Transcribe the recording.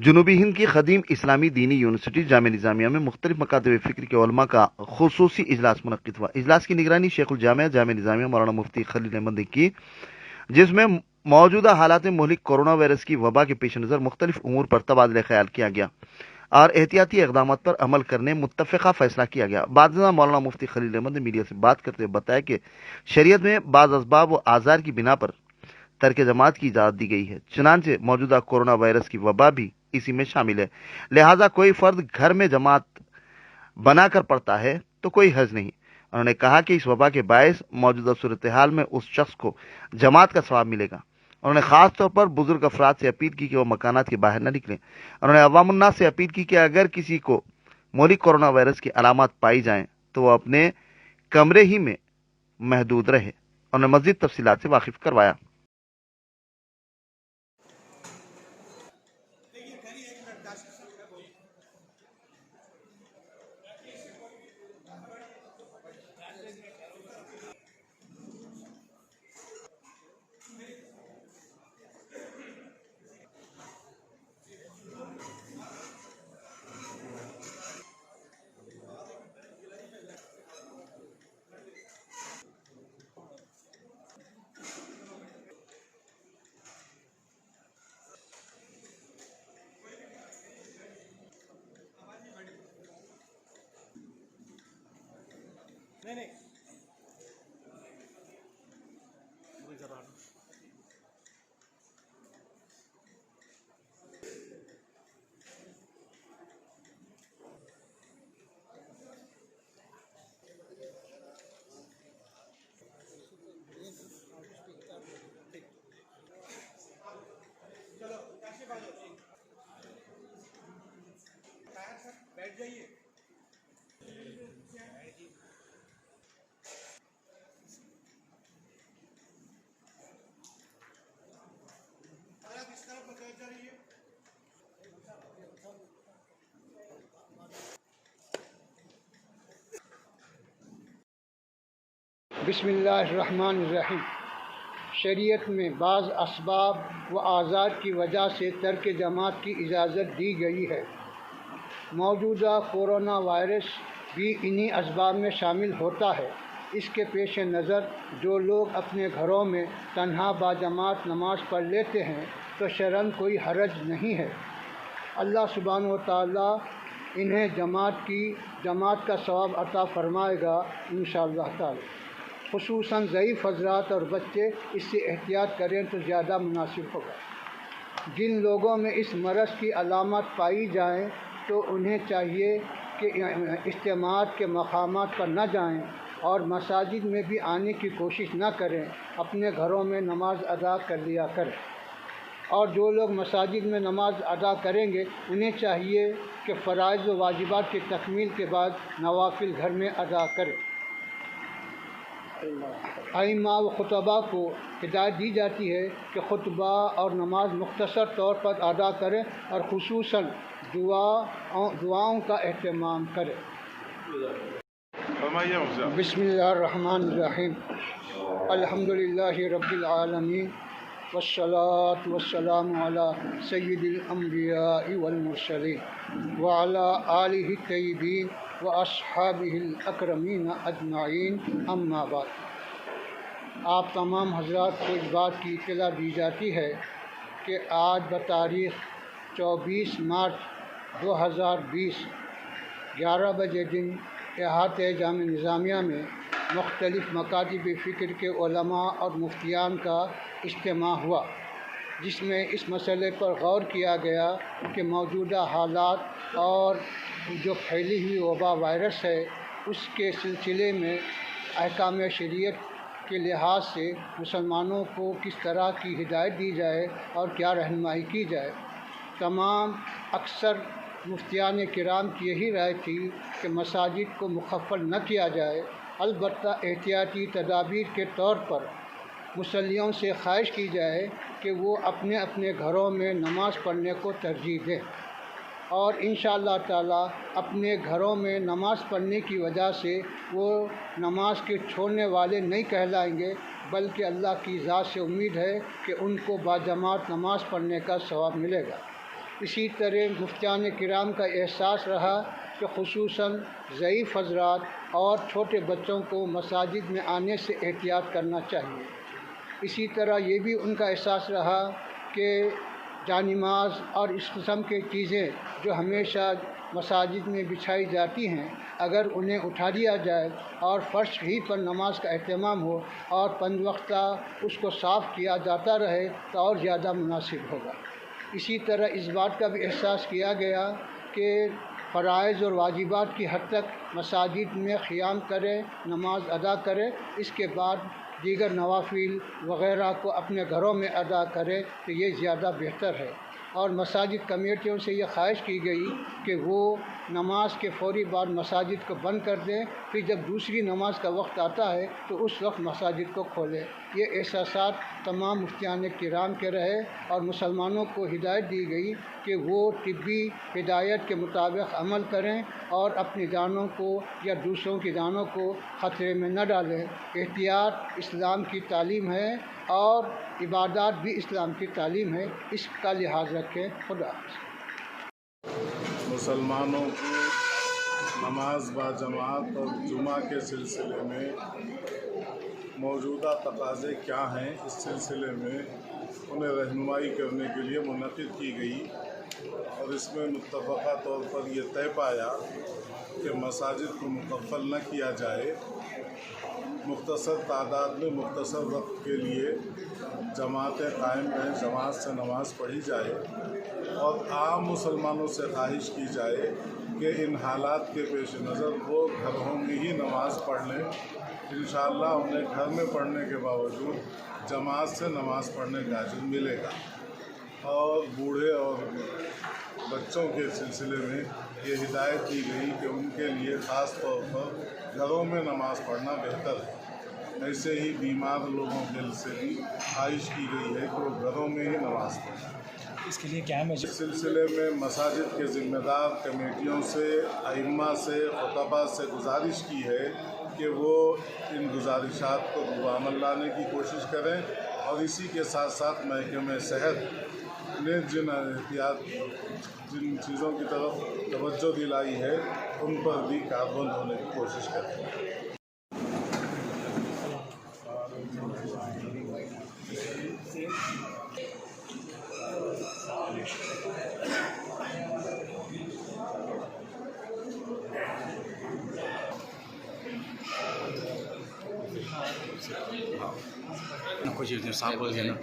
जनूबी हिंद की खदीम इस्लामी दीनी यूनिवर्सिटी जामिया निज़ामिया में मुख्तलिफ मकातब फ़िक्र के उलमा का खुसूसी इजलास मुनक्किद हुआ। इजलास की निगरानी शेखुल जामिया जामिया निज़ामिया मौलाना मुफ्ती खलील अहमद ने की, जिसमें मौजूदा हालात मुल्क कोरोना वायरस की वबा के पेश नज़र मुख्तलिफ उमूर पर तबादला ख्याल किया गया और एहतियाती इक़दाम पर अमल करने मुत्तफ़िक़ा फ़ैसला किया गया। बादशाह मौलाना मुफ्ती खलील अहमद ने मीडिया से बात करते हुए बताया कि शरीयत में बाज़ असबाब व आज़ार की बिना पर तर्क जमात की इजाज़त दी गई है, चुनांचे मौजूदा कोरोना वायरस की वबा भी इसी में शामिल है। लिहाजा कोई फर्द घर में जमात बनाकर पड़ता है तो कोई हर्ज नहीं। उन्होंने कहा कि इस वबा के बायस मौजूदा सूरत हाल में उस शख्स को जमात का सवाब मिलेगा। उन्होंने खास तौर पर बुजुर्ग अफराद से अपील की कि वो मकानात के बाहर न निकलें। उन्होंने अवामुन्नास से अपील की कि अगर किसी को मौलिक कोरोना वायरस की अलामत पाई जाएं तो वह अपने कमरे ही में महदूद रहे। उन्होंने मज़ीद तफसीलात से वाकिफ करवाया। बैठ जाइए। आप इस तरफ बताया जा रही है। बिस्मिल्लाहिर्रहमानिर्रहीम। शरीयत में बाज़ असबाब व आज़ार की वजह से तर्क जमात की इजाज़त दी गई है। मौजूदा कोरोना वायरस भी इन्हीं असबाब में शामिल होता है। इसके पेश नज़र जो लोग अपने घरों में तन्हा बाजमात नमाज पढ़ लेते हैं तो शरअन कोई हरज नहीं है। अल्लाह सुब्हानहू व तआला इन्हें जमात का सवाब अता फ़रमाएगा इंशाअल्लाह ताला। खुसूसन ज़ईफ़ हज़रात और बच्चे इससे एहतियात करें तो ज़्यादा मुनासिब होगा। जिन लोगों में इस मरज़ की अलामत पाई जाएं तो उन्हें चाहिए कि इज्तिमाअत के मकामात पर न जाएं और मसाजिद में भी आने की कोशिश न करें, अपने घरों में नमाज अदा कर लिया करें। और जो लोग मसाजिद में नमाज अदा करेंगे उन्हें चाहिए कि फ़राइज़ व वाजिबात की तकमील के बाद नवाफिल घर में अदा करें। आइम्मा व खुतबा को हिदायत दी जाती है कि खुतबा और नमाज मुख्तसर तौर पर अदा करें और खुसूसन दुआओं का एहतमाम करें। बिस्मिल्लाहिर्रहमानिर्रहीम। अल्हम्दुलिल्लाहि रब्बिल आलमीन वस्सलातु वस्सलामु अला सय्यिदिल अंबियाइ वल मुरसलीन व अला आलिहि तय्यिबीन व अस्हाबिहिल अकरमीन अजमाइन, अम्मा बाद। आप तमाम हज़रात को इस बात की इत्तला दी जाती है कि आज बतारीख़ 24 मार्च 2020 11 बजे दिन इहाते जामिया निज़ामिया में मुख्तलिफ़ मकातिब फ़िक्र के उलमा और मुफ्तियान का इज्तिमा हुआ, जिसमें इस मसले पर गौर किया गया कि मौजूदा हालात और जो फैली हुई वबा वायरस है उसके सिलसिले में अहकाम शरीयत के लिहाज से मुसलमानों को किस तरह की हिदायत दी जाए और क्या रहनुमाई की जाए। तमाम अक्सर मुफ्तियान किराम की यही राय थी कि मसाजिद को मुखफ़्फ़ल न किया जाए, अलबत्ता एहतियाती तदाबीर के तौर पर मुसल्लियों से ख्वाहिश की जाए कि वो अपने अपने घरों में नमाज़ पढ़ने को तरजीह दें और इंशाअल्लाह ताला अपने घरों में नमाज़ पढ़ने की वजह से वो नमाज के छोड़ने वाले नहीं कहलाएंगे, बल्कि अल्लाह की ज़ात से उम्मीद है कि उनको बाजमात नमाज़ पढ़ने का सवाब मिलेगा। اسی طرح مفتیان کرام کا احساس رہا کہ خصوصاً ضعیف حضرات اور چھوٹے بچوں کو مساجد میں آنے سے احتیاط کرنا چاہیے۔ اسی طرح یہ بھی ان کا احساس رہا کہ جانماز اور اس قسم کی چیزیں جو ہمیشہ مساجد میں بچھائی جاتی ہیں، اگر انہیں اٹھا دیا جائے اور فرش ہی پر نماز کا اہتمام ہو اور 5 وقتہ اس کو صاف کیا جاتا رہے تو اور زیادہ مناسب ہوگا۔ اسی طرح اس بات کا بھی احساس کیا گیا کہ فرائض اور واجبات کی حد تک مساجد میں قیام کرے، نماز ادا کرے، اس کے بعد دیگر نوافل وغیرہ کو اپنے گھروں میں ادا کرے تو یہ زیادہ بہتر ہے۔ اور مساجد کمیٹیوں سے یہ خواہش کی گئی کہ وہ نماز کے فوری بعد مساجد کو بند کر دیں، پھر جب دوسری نماز کا وقت آتا ہے تو اس وقت مساجد کو کھولیں۔ یہ احساسات تمام مفتیان کرام کے رہے اور مسلمانوں کو ہدایت دی گئی کہ وہ طبی ہدایت کے مطابق عمل کریں اور اپنی جانوں کو یا دوسروں کی جانوں کو خطرے میں نہ ڈالیں۔ احتیاط اسلام کی تعلیم ہے اور عبادات بھی اسلام کی تعلیم ہے، اس کا لحاظ رکھیں۔ خدا حافظ۔ مسلمانوں کی نماز با جماعت اور جمعہ کے سلسلے میں موجودہ تقاضے کیا ہیں، اس سلسلے میں انہیں رہنمائی کرنے کے لیے منعقد کی گئی اور اس میں متفقہ طور پر یہ طے پایا کہ مساجد کو مکفل نہ کیا جائے، مختصر تعداد میں مختصر وقت کے لیے جماعتیں قائم رہیں، جماعت سے نماز پڑھی جائے اور عام مسلمانوں سے خواہش کی جائے کہ ان حالات کے پیش نظر وہ گھروں میں ہی نماز پڑھ لیں۔ انشاءاللہ انہیں گھر میں پڑھنے کے باوجود جماعت سے نماز پڑھنے کا اجر ملے گا۔ اور بوڑھے اور بچوں کے سلسلے میں یہ ہدایت دی گئی کہ ان کے لیے خاص طور پر گھروں میں نماز پڑھنا بہتر ہے۔ ایسے ہی بیمار لوگوں کے سے بھی خواہش کی گئی ہے کہ وہ گھروں میں ہی نماز پڑھیں۔ اس کے لیے کیا ہے اس سلسلے میں مساجد کے ذمہ دار کمیٹیوں سے، ائمہ سے، خطبہ سے گزارش کی ہے کہ وہ ان گزارشات کو عمل لانے کی کوشش کریں اور اسی کے ساتھ ساتھ محکمہ صحت نے جن چیزوں کی طرف توجہ دلائی ہے ان پر بھی کاربند ہونے کی کوشش کریں۔ کچھ صاحب بول گئے نا